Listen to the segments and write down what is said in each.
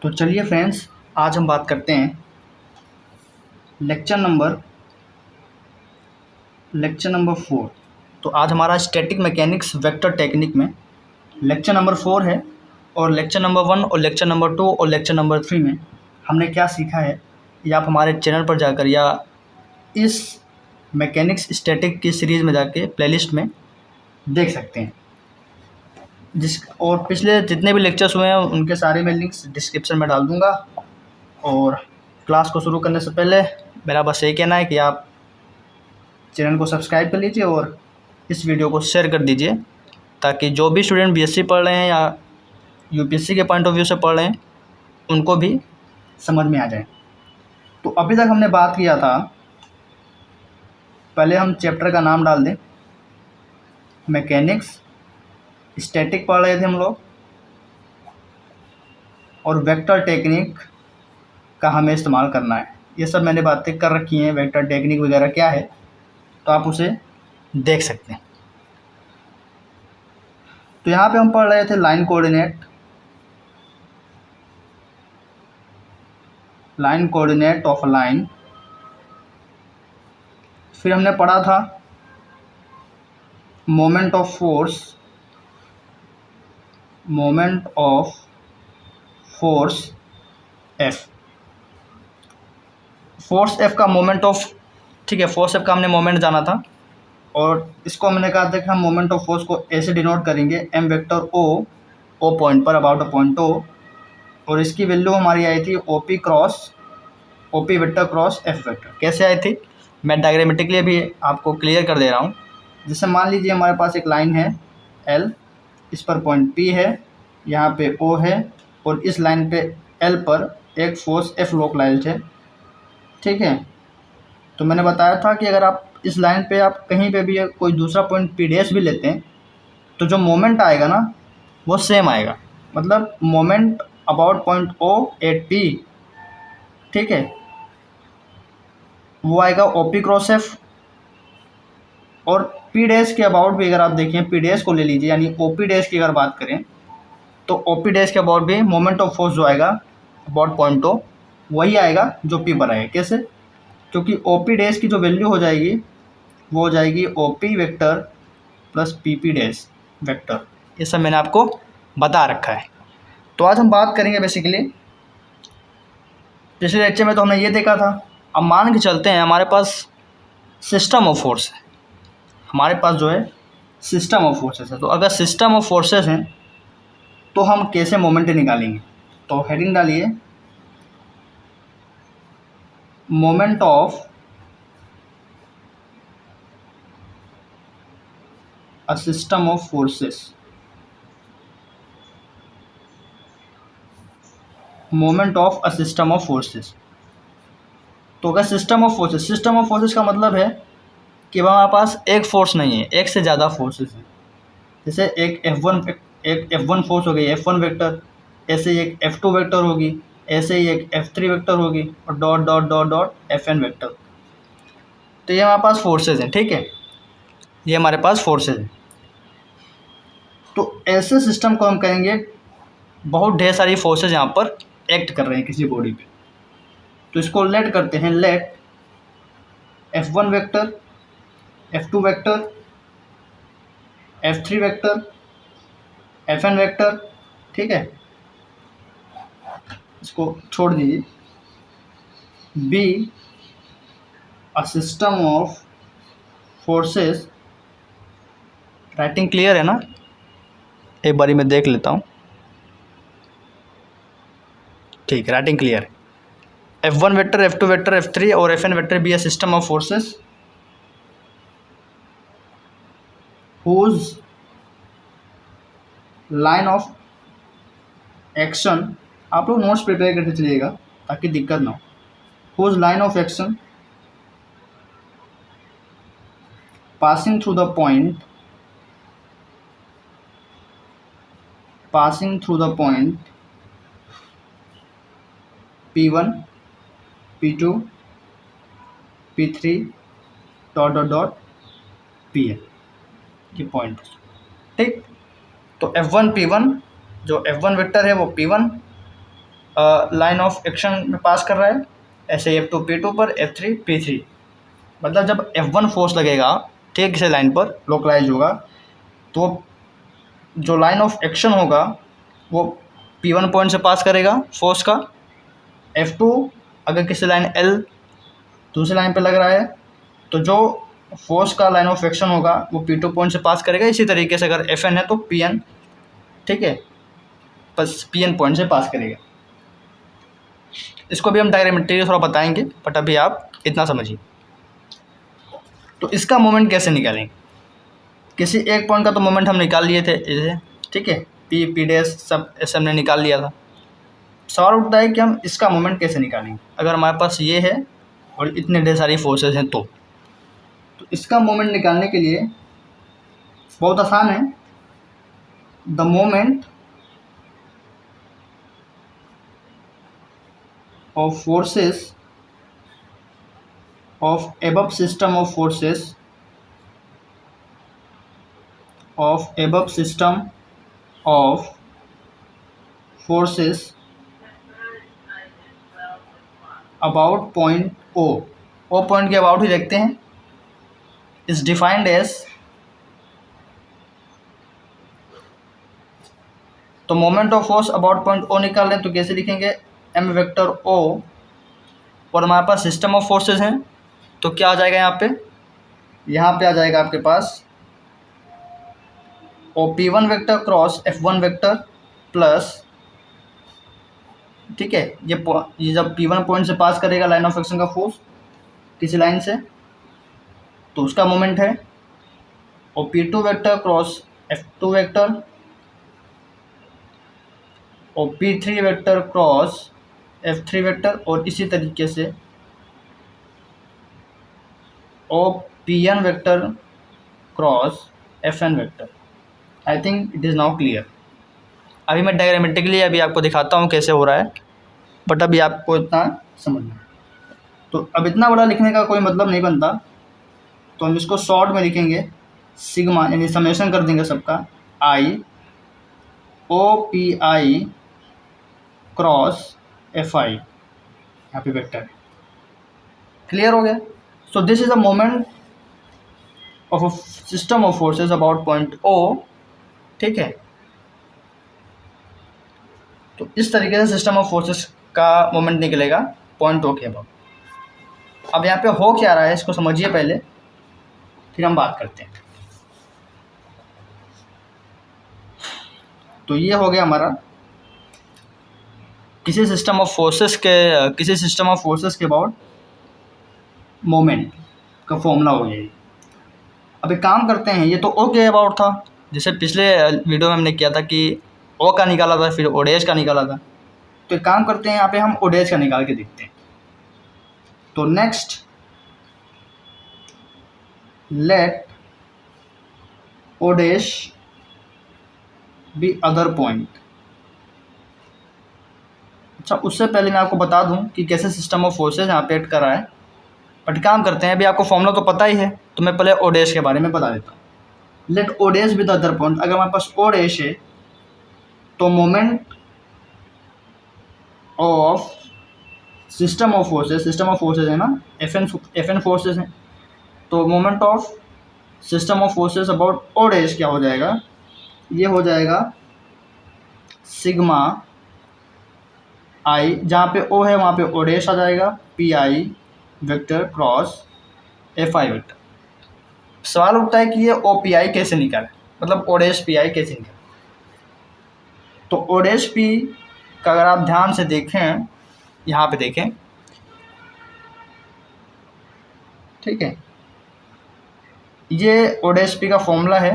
तो चलिए फ्रेंड्स, आज हम बात करते हैं लेक्चर नंबर 4। तो आज हमारा स्टैटिक मैकेनिक्स वेक्टर टेक्निक में लेक्चर नंबर 4 है। और लेक्चर नंबर 1 और लेक्चर नंबर 2 और लेक्चर नंबर 3 में हमने क्या सीखा है, ये आप हमारे चैनल पर जाकर या इस मैकेनिक्स स्टैटिक की सीरीज़ में जाके प्लेलिस्ट में देख सकते हैं। और पिछले जितने भी लेक्चर्स हुए हैं उनके सारे मैं लिंक्स डिस्क्रिप्शन में डाल दूँगा। और क्लास को शुरू करने से पहले मेरा बस यही कहना है कि आप चैनल को सब्सक्राइब कर लीजिए और इस वीडियो को शेयर कर दीजिए, ताकि जो भी स्टूडेंट बीएससी पढ़ रहे हैं या यूपीएससी के पॉइंट ऑफ व्यू से पढ़ रहे हैं उनको भी समझ में आ जाए। तो अभी तक हमने बात किया था, पहले हम चैप्टर का नाम डाल दें, मैकेनिक्स स्टैटिक पढ़ रहे थे हम लोग, और वेक्टर टेक्निक का हमें इस्तेमाल करना है। ये सब मैंने बातें कर रखी हैं, वेक्टर टेक्निक वगैरह क्या है तो आप उसे देख सकते हैं। तो यहाँ पे हम पढ़ रहे थे लाइन कोऑर्डिनेट ऑफ लाइन। फिर हमने पढ़ा था मोमेंट ऑफ फोर्स एफ का मोमेंट ऑफ, ठीक है, फोर्स एफ का हमने मोमेंट जाना था। और इसको हमने कहा था कि हम मोमेंट ऑफ फोर्स को ऐसे डिनोट करेंगे, एम वेक्टर ओ पॉइंट पर अबाउट अ पॉइंट ओ, और इसकी वैल्यू हमारी आई थी OP vector cross F vector. कैसे आई थी मैं डायग्रामेटिकली अभी आपको क्लियर कर दे रहा हूँ। जैसे मान लीजिए हमारे पास एक लाइन है एल, इस पर पॉइंट पी है, यहाँ पे ओ है, और इस लाइन पे एल पर एक फोर्स एफ लोकलाइज्ड है, ठीक है। तो मैंने बताया था कि अगर आप इस लाइन पे आप कहीं पे भी कोई दूसरा पॉइंट पी डैश भी लेते हैं तो जो मोमेंट आएगा ना वो सेम आएगा, मतलब moment about point O at P, ठीक है, वो आएगा ओपी क्रॉस एफ। और पी डैश के अबाउट भी अगर आप देखें, पी डैश को ले लीजिए, यानी ओपी डैश की अगर बात करें तो ओपी डैश के अबाउट भी मोमेंट ऑफ फोर्स जो आएगा अबाउट पॉइंट ओ वही आएगा जो पी पर आएगा। कैसे? क्योंकि ओपी डैश की जो वैल्यू हो जाएगी वो हो जाएगी OP vector plus PP dash vector. ये सब मैंने आपको बता रखा है। तो आज हम बात करेंगे बेसिकली, पिछले लेक्चर में तो हमने ये देखा था। अब मान के चलते हैं हमारे पास सिस्टम ऑफ फोर्स है, हमारे पास जो है सिस्टम ऑफ फोर्सेस है। तो अगर सिस्टम ऑफ फोर्सेस हैं तो हम कैसे मोमेंट निकालेंगे? तो हेडिंग डालिए moment of a system of forces. Moment of a system of forces. तो अगर सिस्टम ऑफ फोर्सेस का मतलब है कि हमारे पास एक फोर्स नहीं है, एक से ज़्यादा फोर्सेस हैं। जैसे एक F1 फोर्स हो गई, F1 वेक्टर, ऐसे ही एक F2 वेक्टर होगी, ऐसे ही एक F3 वेक्टर होगी, और dot dot dot dot Fn vector. तो ये हमारे पास फोर्सेस हैं, ठीक है, ये हमारे पास फोर्सेस हैं। तो ऐसे सिस्टम को हम कहेंगे बहुत ढेर सारी फोर्सेस यहाँ पर एक्ट कर रहे हैं किसी बॉडी पे। तो इसको लेट करते हैं, let F1 vector, F2 vector, F3 vector, Fn vector, ठीक है, इसको छोड़ दीजिए, be a system of forces. Writing clear है ना? एक बारी मैं देख लेता हूँ, ठीक है, राइटिंग क्लियर है। F1 vector, F2 vector, F3 और Fn vector B a system of forces whose line of action, आप लोग नोट्स प्रिपेयर करते चलिएगा ताकि दिक्कत ना हो, whose line of action passing through the point P1 P2 P3 dot dot dot Pn, ये पॉइंट, ठीक। तो F1 P1, जो F1 वेक्टर है वो P1, लाइन ऑफ एक्शन में पास कर रहा है, ऐसे F2 P2 पर, F3 P3। मतलब जब F1 फोर्स लगेगा, ठीक है, किसी लाइन पर लोकलाइज होगा, तो जो लाइन ऑफ एक्शन होगा वो P1 पॉइंट से पास करेगा फोर्स का। F2 अगर किसी लाइन L दूसरी लाइन पर लग रहा है तो जो फोर्स का लाइन ऑफ एक्शन होगा वो P2 पॉइंट से पास करेगा। इसी तरीके से अगर Fn है तो Pn, ठीक है, बस Pn पॉइंट से पास करेगा। इसको भी हम डायग्रामेट्रिकली थोड़ा बताएंगे, बट अभी आप इतना समझिए। तो इसका मोमेंट कैसे निकालेंगे? किसी एक पॉइंट का तो मोमेंट हम निकाल लिए थे इसे, ठीक है, P P डैश सब ऐसे हमने निकाल लिया था। सवाल उठता है कि हम इसका मोमेंट कैसे निकालेंगे अगर हमारे पास ये है और इतने ढेर सारी फोर्सेस हैं। तो इसका मोमेंट निकालने के लिए बहुत आसान है। The moment of forces of above system of forces of above system of forces about point O point के अबाउट ही देखते हैं, is defined as, तो moment of force about point O निकाल लें तो कैसे लिखेंगे? m वेक्टर O, और हमारे पास सिस्टम ऑफ फोर्सेस हैं तो क्या आ जाएगा यहाँ पे आ जाएगा आपके पास P1 vector cross F1 vector plus, ठीक है, ये जब P1 पॉइंट से पास करेगा लाइन ऑफ एक्शन का फोर्स किसी लाइन से तो उसका मोमेंट है, और P2 vector cross F2 vector और P3 vector cross F3 vector, और इसी तरीके से और Pn vector cross Fn vector. I think it is now clear. अभी मैं डायग्रामेटिकली अभी आपको दिखाता हूँ कैसे हो रहा है, बट अभी आपको इतना समझना है। तो अब इतना बड़ा लिखने का कोई मतलब नहीं बनता, तो हम इसको शॉर्ट में लिखेंगे, सिग्मा यानी समेशन कर देंगे सबका, आई OPI क्रॉस FI, यहाँ पे वेक्टर। क्लियर हो गया? So this is a moment of a system of forces about point O, ठीक है। तो इस तरीके से सिस्टम ऑफ फोर्सेस का मोमेंट निकलेगा पॉइंट O के अबाउट। अब यहाँ पे हो क्या रहा है इसको समझिए पहले, फिर हम बात करते हैं। तो ये हो गया हमारा किसी सिस्टम ऑफ फोर्सेस के अबाउट मोमेंट का फॉर्मूला हो गया। अब एक काम करते हैं, ये तो O के अबाउट था, जैसे पिछले वीडियो में हमने किया था कि O का निकाला था, फिर O डैश का निकाला था। तो एक काम करते हैं, यहाँ पे हम O डैश का निकाल के देखते हैं। तो next let O dash be other point. अच्छा, उससे पहले मैं आपको बता दूं कि कैसे सिस्टम ऑफ फोर्सेस यहाँ पे एक्ट कर रहा है, बट काम करते हैं, अभी आपको फॉर्मूला तो पता ही है, तो मैं पहले O डैश के बारे में बता देता हूँ। Let O dash be the other point, अगर हमारे पास O डैश है तो moment of system of forces है ना, FN फोर्सेस हैं, तो moment of system of forces about O dash क्या हो जाएगा? ये हो जाएगा सिग्मा आई, जहाँ पे O है वहाँ पे O डैश आ जाएगा, PI vector cross FI vector. सवाल उठता है कि ये OPI कैसे निकाले, मतलब O डैश PI कैसे निकाले? तो O डैश P का अगर आप ध्यान से देखें, यहाँ पे देखें, ठीक है, ये O डैश P का फॉर्मूला है,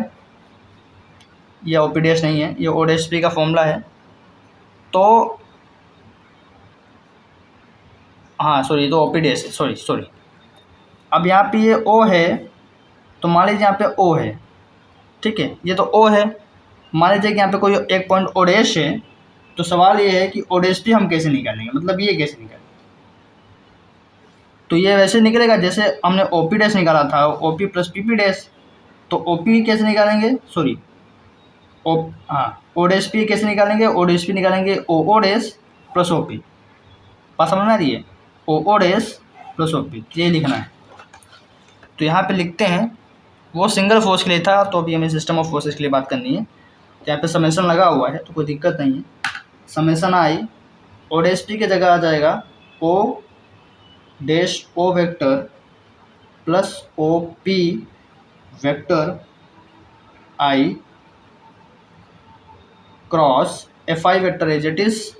ये OP डैश नहीं है, ये O डैश P का फॉर्मूला है। तो हाँ सॉरी, तो OP डैश, सॉरी। अब यहाँ पे ये O है, तो मान लीजिए यहाँ पे O है, ठीक है, ये तो O है, मान लीजिए कि यहाँ पे कोई एक पॉइंट O डैश है, तो सवाल ये है कि O डैश P हम कैसे निकालेंगे, मतलब ये कैसे निकालेंगे? तो ये वैसे निकलेगा जैसे हमने OP डैश निकाला था, OP प्लस PP डैश। तो OP कैसे निकालेंगे, O डैश P कैसे निकालेंगे? O डैश P निकालेंगे OO dash plus O P. बात समझ में आ रही है? O dash plus O P, ये लिखना है। तो यहाँ पे लिखते हैं, वो सिंगल फोर्स के लिए था, तो अभी हमें सिस्टम ऑफ फोर्सेस के लिए बात करनी है। तो यहाँ पे समेशन लगा हुआ है तो कोई दिक्कत नहीं है। Summation I O dash P की जगह आ जाएगा O dash O vector plus O P vector I cross F I vector as it is.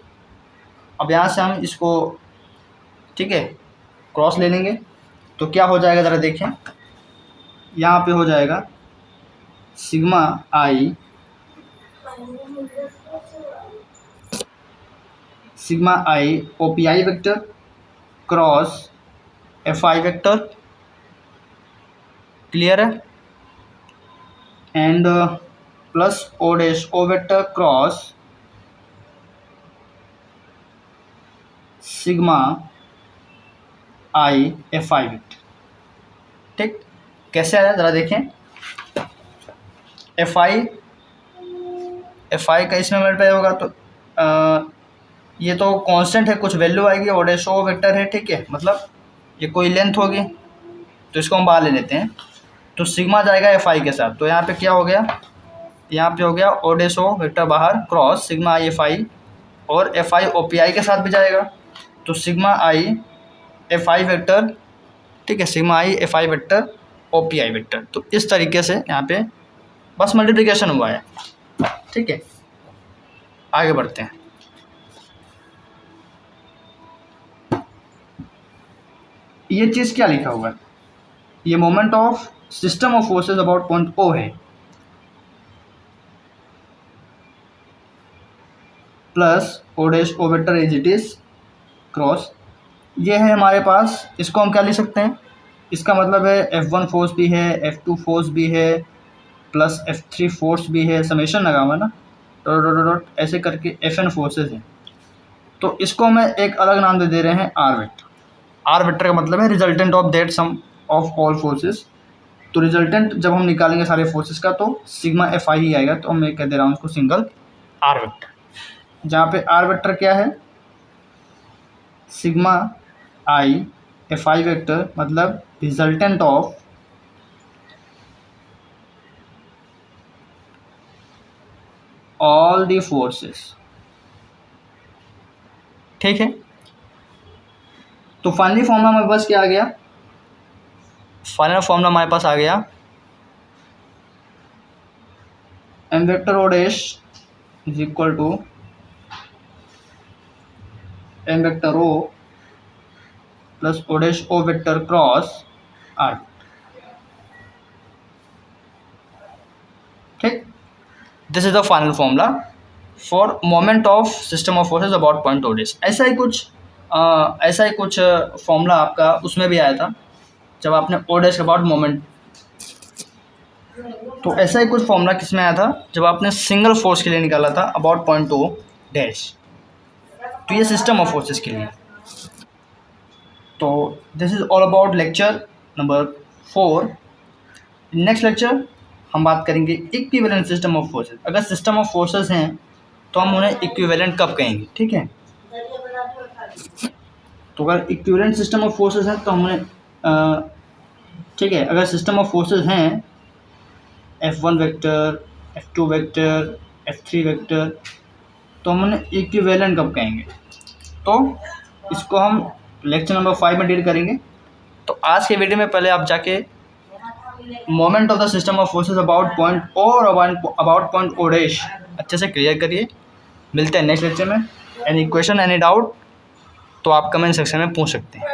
अब यहाँ से हम इसको, ठीक है, क्रॉस ले लेंगे तो क्या हो जाएगा ज़रा देखें। यहाँ पे हो जाएगा sigma i O P I vector cross F I vector, clear है, and plus O dash O vector cross sigma I F I vector. ठीक, कैसे आया ज़रा देखें। एफ आई का इसमें मल्टीप्लाई होगा तो ये तो कांस्टेंट है, कुछ वैल्यू आएगी, ओ डैश ओ वेक्टर है, ठीक है, मतलब ये कोई लेंथ होगी, तो इसको हम बाहर ले लेते हैं। तो सिग्मा जाएगा एफ आई के साथ, तो यहाँ पे क्या हो गया, यहाँ पे हो गया ओ डैश ओ वेक्टर बाहर क्रॉस सिग्मा आई एफ आई, और एफ आई ओ पी आई के साथ भी जाएगा, तो सिग्मा आई एफ आई वेक्टर, ठीक है, सिग्मा आई एफ आई वेक्टर ओ पी आई वेक्टर। तो इस तरीके से यहाँ पे बस मल्टीप्लिकेशन हुआ है, ठीक है। आगे बढ़ते हैं। ये चीज़ क्या लिखा हुआ है, ये moment of system of forces about point O है, plus O dash O vector as it is cross, ये है हमारे पास। इसको हम क्या लिख सकते हैं, इसका मतलब है F1 फोर्स भी है, F2 फोर्स भी है, प्लस F3 फोर्स भी है, समेशन लगा हुआ है ना, डॉट डॉट डॉट ऐसे करके Fn फोर्सेस हैं। तो इसको मैं एक अलग नाम दे रहे हैं आर वेक्टर। आर वेक्टर का मतलब है resultant of that sum of all forces. तो रिजल्टेंट जब हम निकालेंगे सारे फोर्सेस का तो सिग्मा एफ आई ही आएगा, तो मैं कह दे रहा हूँ उसको सिंगल आर वेक्टर। जहाँ पे आर वेक्टर क्या है, सिग्मा आई एफ आई वेक्टर मतलब resultant of all the forces, ठीक है। तो फाइनली फॉर्मूला हमारे पास क्या आ गया, फाइनल फॉर्मूला हमारे पास आ गया M vector O dash is equal to M vector O plus O dash O vector cross R, ठीक। This is the final formula for moment of system of forces about point O dash. ऐसा ही कुछ formula आपका उसमें भी आया था जब आपने ओ डैश अबाउट मोमेंट, तो ऐसा ही कुछ फॉर्मूला किस में आया था जब आपने सिंगल फोर्स के लिए निकाला था अबाउट पॉइंट ओ डैश। तो ये सिस्टम ऑफ फोर्सेस के लिए। तो this is all about lecture number 4। Next lecture हम बात करेंगे इक्विवेलेंट सिस्टम ऑफ फोर्सेस। अगर सिस्टम ऑफ फोर्सेस हैं तो हम उन्हें इक्विवेलेंट कब कहेंगे, ठीक है। तो अगर इक्विवेलेंट सिस्टम ऑफ फोर्सेस हैं तो हम उन्हें, ठीक है, अगर सिस्टम ऑफ फोर्सेस हैं F1 vector, F2 vector, F3 vector, तो हम उन्हें इक्विवेलेंट कब कहेंगे, तो इसको हम लेक्चर नंबर 5 में डील करेंगे। तो आज के वीडियो में पहले आप जाके moment of the system of forces about point O और अबाउट पॉइंट ओ डैश अच्छे से क्लियर करिए। मिलते हैं नेक्स्ट लेक्चर में। एनी क्वेश्चन, एनी डाउट तो आप कमेंट सेक्शन में पूछ सकते हैं।